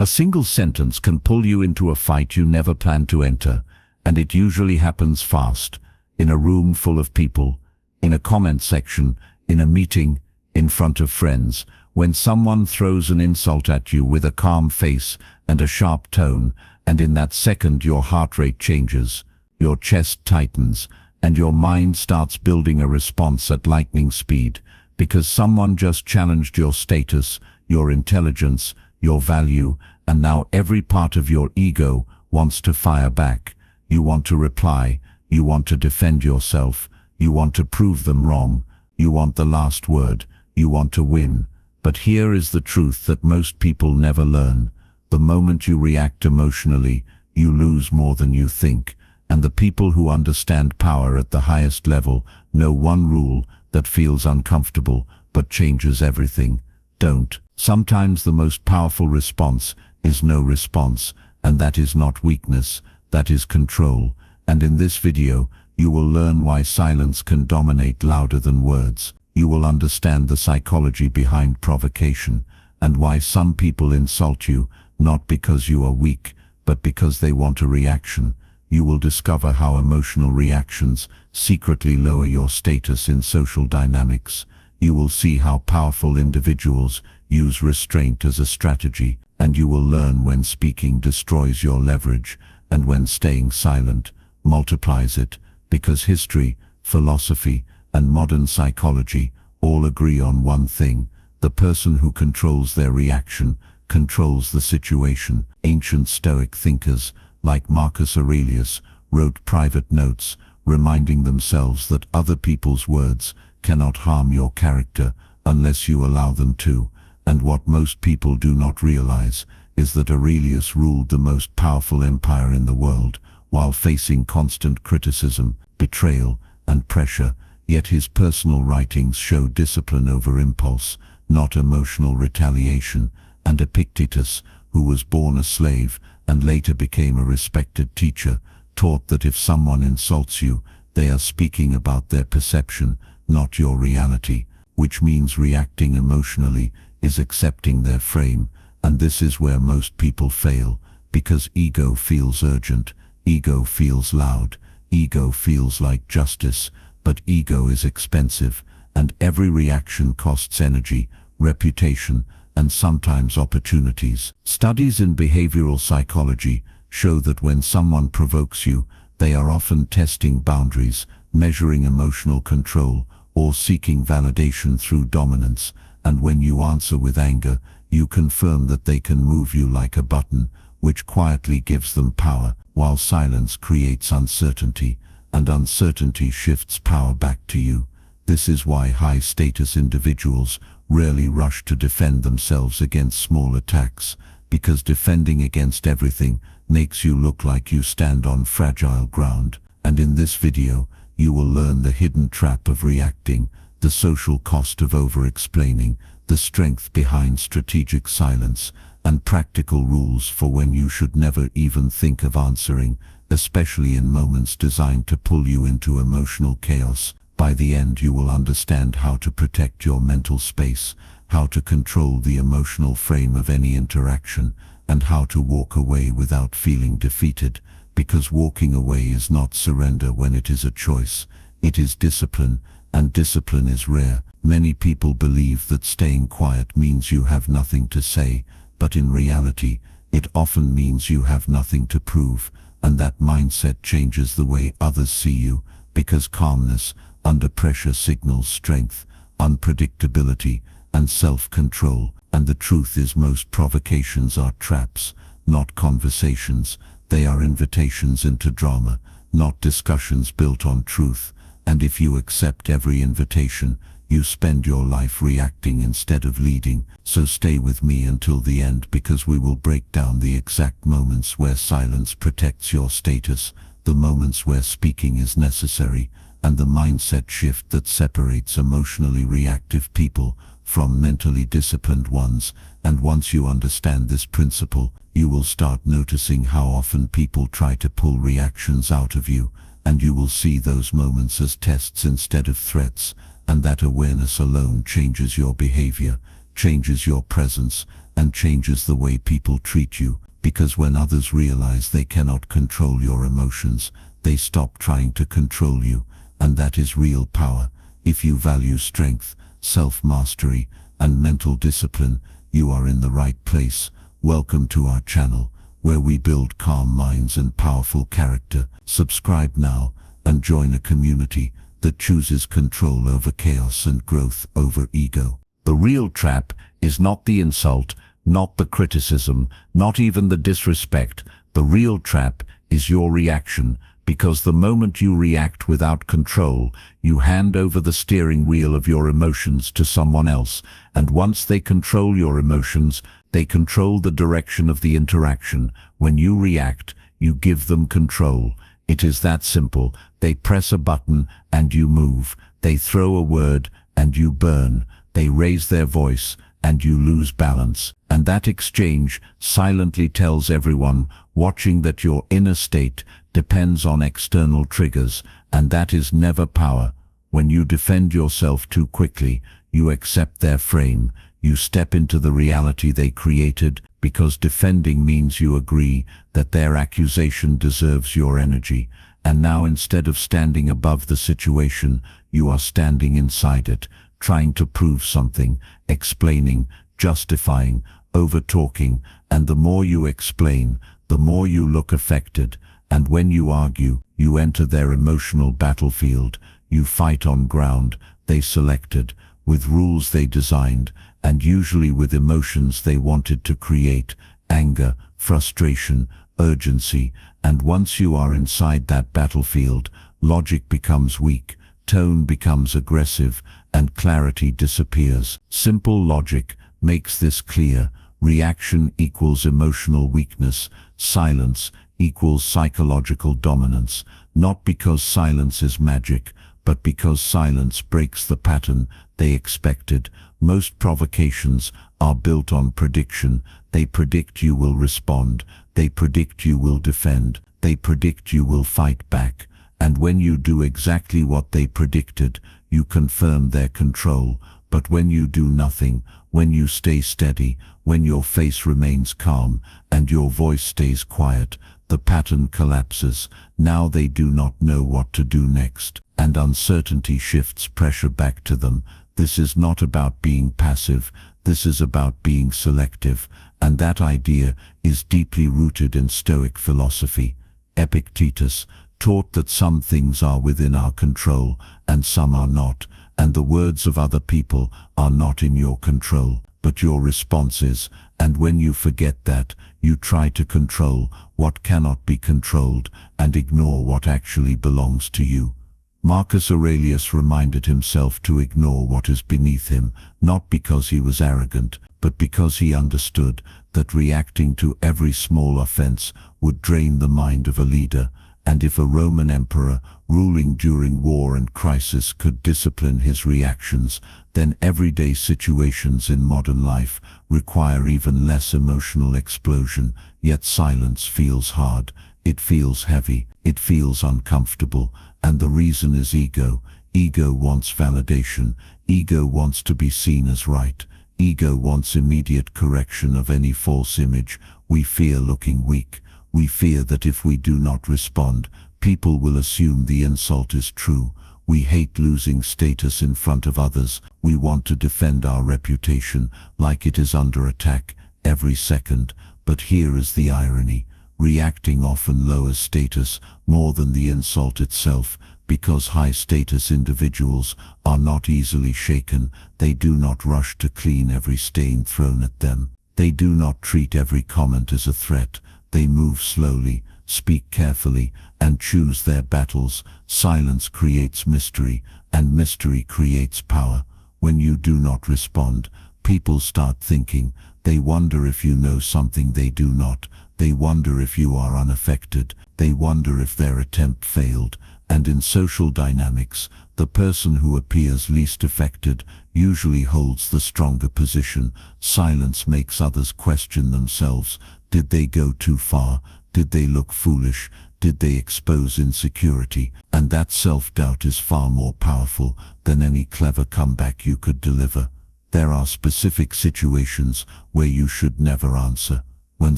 A single sentence can pull you into a fight you never planned to enter, and it usually happens fast, in a room full of people, in a comment section, in a meeting, in front of friends. When someone throws an insult at you with a calm face and a sharp tone, and in that second your heart rate changes, your chest tightens, and your mind starts building a response at lightning speed, because someone just challenged your status, your intelligence, your value, and now every part of your ego wants to fire back. You want to reply, you want to defend yourself, you want to prove them wrong, you want the last word, you want to win. But here is the truth that most people never learn. The moment you react emotionally, you lose more than you think. And the people who understand power at the highest level know one rule that feels uncomfortable but changes everything: don't. Sometimes the most powerful response is no response, and that is not weakness, that is control. And in this video, you will learn why silence can dominate louder than words. You will understand the psychology behind provocation, and why some people insult you, not because you are weak, but because they want a reaction. You will discover how emotional reactions secretly lower your status in social dynamics. You will see how powerful individuals use restraint as a strategy, and you will learn when speaking destroys your leverage, and when staying silent multiplies it, because history, philosophy, and modern psychology all agree on one thing: the person who controls their reaction controls the situation. Ancient Stoic thinkers, like Marcus Aurelius, wrote private notes, reminding themselves that other people's words cannot harm your character unless you allow them to. And what most people do not realize is that Aurelius ruled the most powerful empire in the world while facing constant criticism, betrayal, and pressure. Yet his personal writings show discipline over impulse, not emotional retaliation. And Epictetus, who was born a slave and later became a respected teacher, taught that if someone insults you, they are speaking about their perception, not your reality, which means reacting emotionally is accepting their frame. And this is where most people fail, because ego feels urgent, ego feels loud, ego feels like justice, but ego is expensive, and every reaction costs energy, reputation, and sometimes opportunities. Studies in behavioral psychology show that when someone provokes you, they are often testing boundaries, measuring emotional control, or seeking validation through dominance. And when you answer with anger, you confirm that they can move you like a button, which quietly gives them power, while silence creates uncertainty, and uncertainty shifts power back to you. This is why high-status individuals rarely rush to defend themselves against small attacks, because defending against everything makes you look like you stand on fragile ground. And in this video, you will learn the hidden trap of reacting, the social cost of over-explaining, the strength behind strategic silence, and practical rules for when you should never even think of answering, especially in moments designed to pull you into emotional chaos. By the end, you will understand how to protect your mental space, how to control the emotional frame of any interaction, and how to walk away without feeling defeated, because walking away is not surrender when it is a choice. It is discipline, and discipline is rare. Many people believe that staying quiet means you have nothing to say, but in reality, it often means you have nothing to prove, and that mindset changes the way others see you, because calmness under pressure signals strength, unpredictability, and self-control. And the truth is, most provocations are traps, not conversations. They are invitations into drama, not discussions built on truth. And if you accept every invitation, you spend your life reacting instead of leading. So stay with me until the end, because we will break down the exact moments where silence protects your status, the moments where speaking is necessary, and the mindset shift that separates emotionally reactive people from mentally disciplined ones. And once you understand this principle, you will start noticing how often people try to pull reactions out of you, and you will see those moments as tests instead of threats. And that awareness alone changes your behavior, changes your presence, and changes the way people treat you, because when others realize they cannot control your emotions, they stop trying to control you, and that is real power. If you value strength, self-mastery, and mental discipline, you are in the right place. Welcome to our channel, where we build calm minds and powerful character. Subscribe now and join a community that chooses control over chaos and growth over ego. The real trap is not the insult, not the criticism, not even the disrespect. The real trap is your reaction, because the moment you react without control, you hand over the steering wheel of your emotions to someone else, and once they control your emotions, they control the direction of the interaction. When you react, you give them control. It is that simple. They press a button and you move. They throw a word and you burn. They raise their voice and you lose balance. And that exchange silently tells everyone watching that your inner state depends on external triggers, and that is never power. When you defend yourself too quickly, you accept their frame. You step into the reality they created, because defending means you agree that their accusation deserves your energy. And now, instead of standing above the situation, you are standing inside it, trying to prove something, explaining, justifying, over-talking, and the more you explain, the more you look affected. And when you argue, you enter their emotional battlefield. You fight on ground they selected, with rules they designed, and usually with emotions they wanted to create: anger, frustration, urgency. And once you are inside that battlefield, logic becomes weak, tone becomes aggressive, and clarity disappears. Simple logic makes this clear. Reaction equals emotional weakness. Silence equals psychological dominance. Not because silence is magic, but because silence breaks the pattern they expected. Most provocations are built on prediction. They predict you will respond. They predict you will defend. They predict you will fight back. And when you do exactly what they predicted, you confirm their control. But when you do nothing, when you stay steady, when your face remains calm and your voice stays quiet, the pattern collapses. Now they do not know what to do next, and uncertainty shifts pressure back to them. This is not about being passive. This is about being selective, and that idea is deeply rooted in Stoic philosophy. Epictetus taught that some things are within our control and some are not, and the words of other people are not in your control, but your response is. And when you forget that, you try to control what cannot be controlled and ignore what actually belongs to you. Marcus Aurelius reminded himself to ignore what is beneath him, not because he was arrogant, but because he understood that reacting to every small offense would drain the mind of a leader. And if a Roman emperor ruling during war and crisis could discipline his reactions, then everyday situations in modern life require even less emotional explosion. Yet silence feels hard, it feels heavy, it feels uncomfortable, and the reason is ego. Ego wants validation, ego wants to be seen as right, ego wants immediate correction of any false image. We fear looking weak. We fear that if we do not respond, people will assume the insult is true. We hate losing status in front of others. We want to defend our reputation like it is under attack every second. But here is the irony. Reacting often lowers status more than the insult itself, because high-status individuals are not easily shaken. They do not rush to clean every stain thrown at them. They do not treat every comment as a threat. They move slowly, speak carefully, and choose their battles. Silence creates mystery, and mystery creates power. When you do not respond, people start thinking. They wonder if you know something they do not. They wonder if you are unaffected. They wonder if their attempt failed. And in social dynamics, the person who appears least affected usually holds the stronger position. Silence makes others question themselves. Did they go too far? Did they look foolish? Did they expose insecurity? And that self-doubt is far more powerful than any clever comeback you could deliver. There are specific situations where you should never answer. When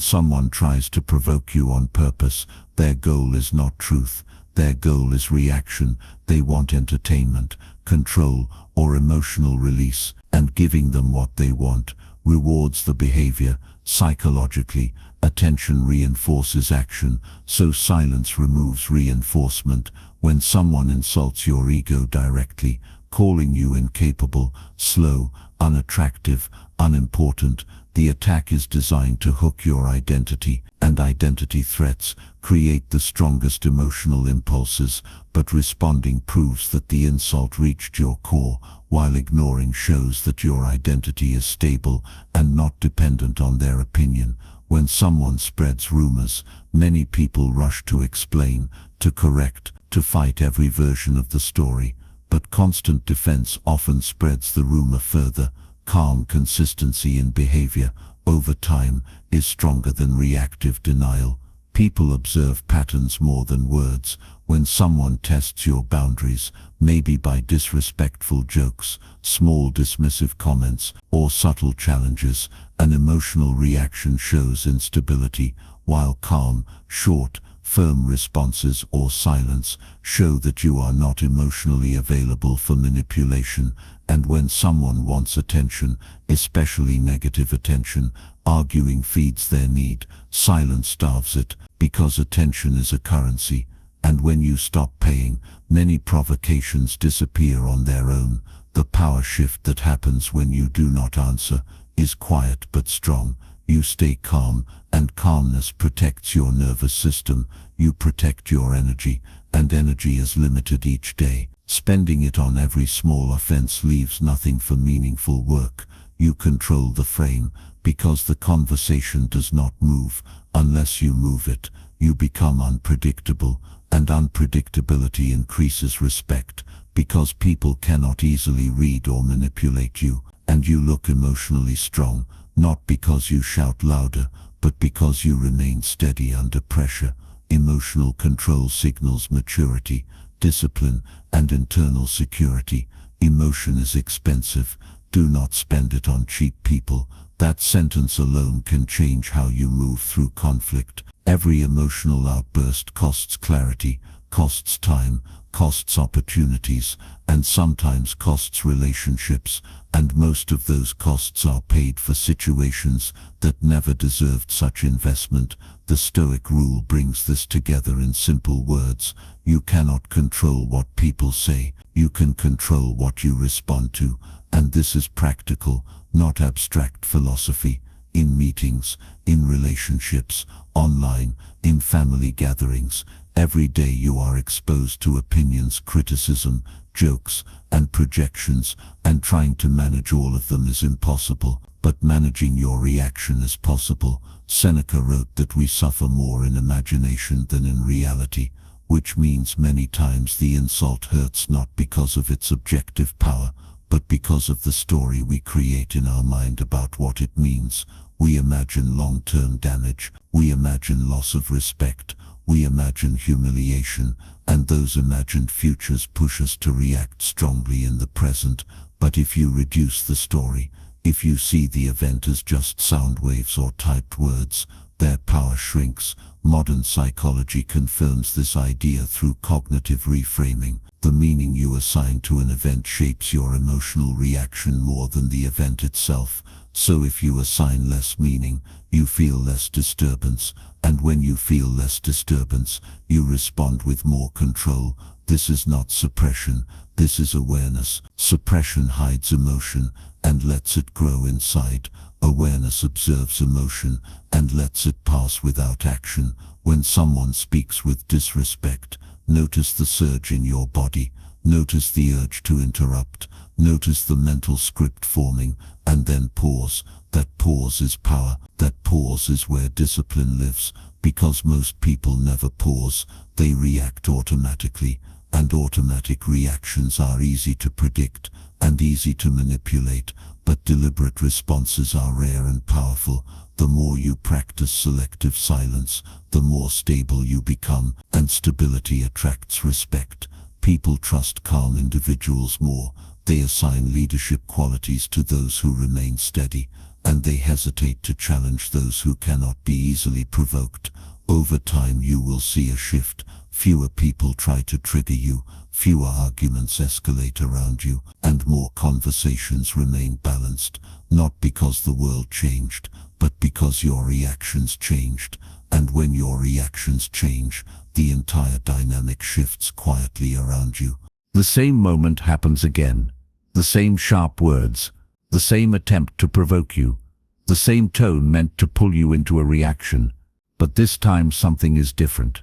someone tries to provoke you on purpose, their goal is not truth. Their goal is reaction. They want entertainment, control, or emotional release, and giving them what they want rewards the behavior. Psychologically, attention reinforces action, so silence removes reinforcement. When someone insults your ego directly, calling you incapable, slow, unattractive, unimportant, the attack is designed to hook your identity, and identity threats create the strongest emotional impulses, but responding proves that the insult reached your core, while ignoring shows that your identity is stable and not dependent on their opinion. When someone spreads rumors, many people rush to explain, to correct, to fight every version of the story, but constant defense often spreads the rumor further. Calm consistency in behavior over time is stronger than reactive denial. People observe patterns more than words. When someone tests your boundaries, maybe by disrespectful jokes, small dismissive comments, or subtle challenges, an emotional reaction shows instability, while calm, short, firm responses or silence show that you are not emotionally available for manipulation. And when someone wants attention, especially negative attention, arguing feeds their need, silence starves it, because attention is a currency. And when you stop paying, many provocations disappear on their own. The power shift that happens when you do not answer is quiet but strong. You stay calm, and calmness protects your nervous system. You protect your energy, and energy is limited each day. Spending it on every small offense leaves nothing for meaningful work. You control the frame, because the conversation does not move unless you move it. You become unpredictable, and unpredictability increases respect, because people cannot easily read or manipulate you. And you look emotionally strong, not because you shout louder, but because you remain steady under pressure. Emotional control signals maturity, discipline, and internal security. Emotion is expensive. Do not spend it on cheap people. That sentence alone can change how you move through conflict. Every emotional outburst costs clarity, costs time, costs opportunities, and sometimes costs relationships, and most of those costs are paid for situations that never deserved such investment. The Stoic rule brings this together in simple words. You cannot control what people say, you can control what you respond to, and this is practical, not abstract philosophy. In meetings, in relationships, online, in family gatherings, every day you are exposed to opinions, criticism, jokes, and projections, and trying to manage all of them is impossible, but managing your reaction is possible. Seneca wrote that we suffer more in imagination than in reality, which means many times the insult hurts not because of its objective power, but because of the story we create in our mind about what it means. We imagine long-term damage, we imagine loss of respect, we imagine humiliation, and those imagined futures push us to react strongly in the present. But if you reduce the story, if you see the event as just sound waves or typed words, their power shrinks. Modern psychology confirms this idea through cognitive reframing. The meaning you assign to an event shapes your emotional reaction more than the event itself. So if you assign less meaning, you feel less disturbance, and when you feel less disturbance, you respond with more control. This is not suppression, this is awareness. Suppression hides emotion and lets it grow inside. Awareness observes emotion and lets it pass without action. When someone speaks with disrespect, notice the surge in your body, notice the urge to interrupt, notice the mental script forming, and then pause. That pause is power. That pause is where discipline lives, because most people never pause. They react automatically, and automatic reactions are easy to predict and easy to manipulate, but deliberate responses are rare and powerful. The more you practice selective silence, the more stable you become, and stability attracts respect. People trust calm individuals more. They assign leadership qualities to those who remain steady, and they hesitate to challenge those who cannot be easily provoked. Over time you will see a shift. Fewer people try to trigger you, fewer arguments escalate around you, and more conversations remain balanced, not because the world changed, but because your reactions changed. And when your reactions change, the entire dynamic shifts quietly around you. The same moment happens again. The same sharp words. The same attempt to provoke you. The same tone meant to pull you into a reaction. But this time something is different.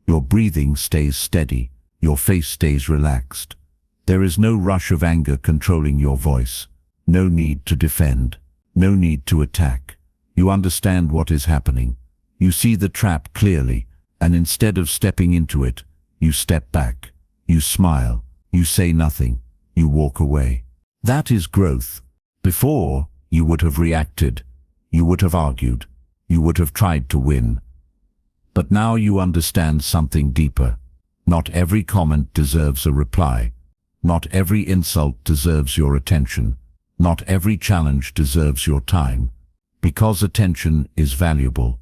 Your breathing stays steady. Your face stays relaxed. There is no rush of anger controlling your voice. No need to defend. No need to attack. You understand what is happening. You see the trap clearly, and instead of stepping into it, you step back. You smile. You say nothing. You walk away. That is growth. Before, you would have reacted. You would have argued. You would have tried to win. But now you understand something deeper. Not every comment deserves a reply. Not every insult deserves your attention. Not every challenge deserves your time. Because attention is valuable.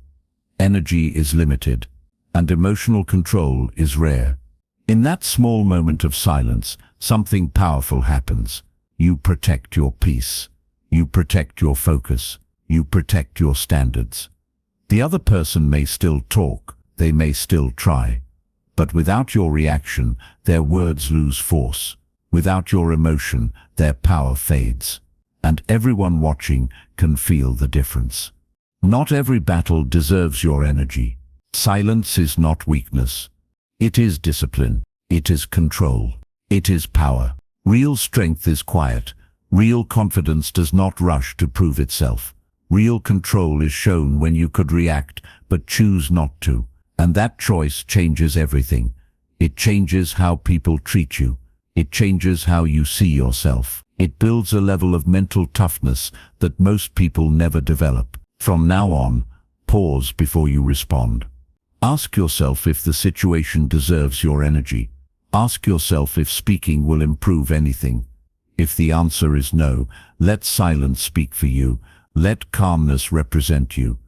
Energy is limited. And emotional control is rare. In that small moment of silence, something powerful happens. You protect your peace. You protect your focus. You protect your standards. The other person may still talk. They may still try. But without your reaction, their words lose force. Without your emotion, their power fades. And everyone watching can feel the difference. Not every battle deserves your energy. Silence is not weakness. It is discipline. It is control. It is power. Real strength is quiet. Real confidence does not rush to prove itself. Real control is shown when you could react but choose not to. And that choice changes everything. It changes how people treat you. It changes how you see yourself. It builds a level of mental toughness that most people never develop. From now on, pause before you respond. Ask yourself if the situation deserves your energy. Ask yourself if speaking will improve anything. If the answer is no, let silence speak for you. Let calmness represent you.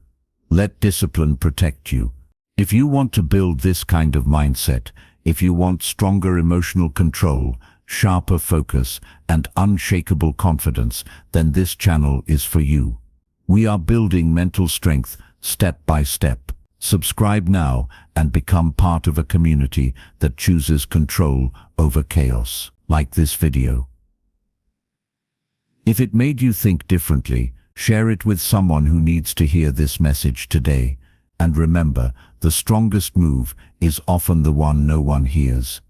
Let discipline protect you. If you want to build this kind of mindset, if you want stronger emotional control, sharper focus, and unshakable confidence, then this channel is for you. We are building mental strength step by step. Subscribe now and become part of a community that chooses control over chaos. Like this video. If it made you think differently, share it with someone who needs to hear this message today. And remember, the strongest move is often the one no one hears.